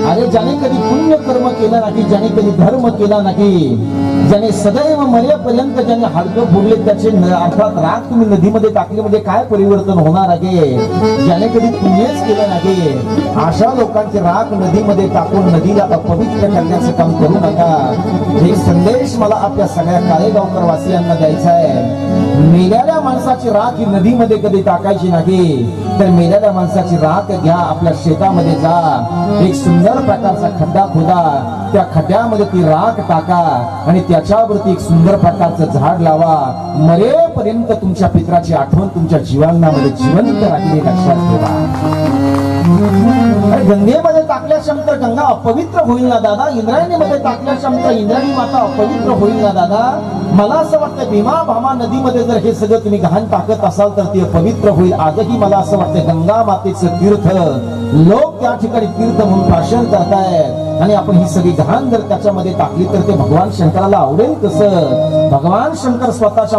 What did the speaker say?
अरे ज्याने कधी पुण्य कर्म केलं नाही, ज्याने कधी धर्म केला नाही, ज्याने सदैव मरेपर्यंत ज्याने हाडकं फोडले, त्याचे अर्थात राग तुम्ही नदीमध्ये टाकले म्हणजे काय परिवर्तन होणार आहे? ज्याने कधी पुण्यच केलं नाही, अशा लोकांचे राग नदीमध्ये टाकून नदीला अपवित्र करण्याचं काम करू नका. एक संदेश मला आपल्या सगळ्या काळेगावकर वासियांना द्यायचा आहे. मेलेल्या माणसाची राख ही नदीमध्ये कधी टाकायची नाही, तर मेलेल्या माणसाची राख घ्या, आपल्या शेतामध्ये जा, एक सुंदर प्रकारचा खड्डा खोदा, त्या खड्ड्यामध्ये ती राख टाका आणि त्याच्यावरती एक सुंदर प्रकारचं झाड लावा. मरेपर्यंत तुमच्या पित्राची आठवण तुमच्या जीवनामध्ये जिवंत राहिली, लक्षात ठेवा. गंगेमध्ये टाकल्यानंतर गंगा अपवित्र होईल ना दादा, इंद्रायणीमध्ये टाकल्यानंतर इंद्रायणी माता अपवित्र होईल ना दादा. मला असं वाटतं भीमा भामा नदीमध्ये जर हे सगळं तुम्ही घाण टाकत असाल तर ती अपवित्र होईल. आजही मला असं वाटतं गंगा मातेचं तीर्थ लोक त्या ठिकाणी तीर्थ म्हणून भाषण करतायत आणि आपण ही सगळी घाण जर त्याच्यामध्ये टाकली तर ते भगवान शंकराला आवडेल कसं? भगवान शंकर स्वतःच्या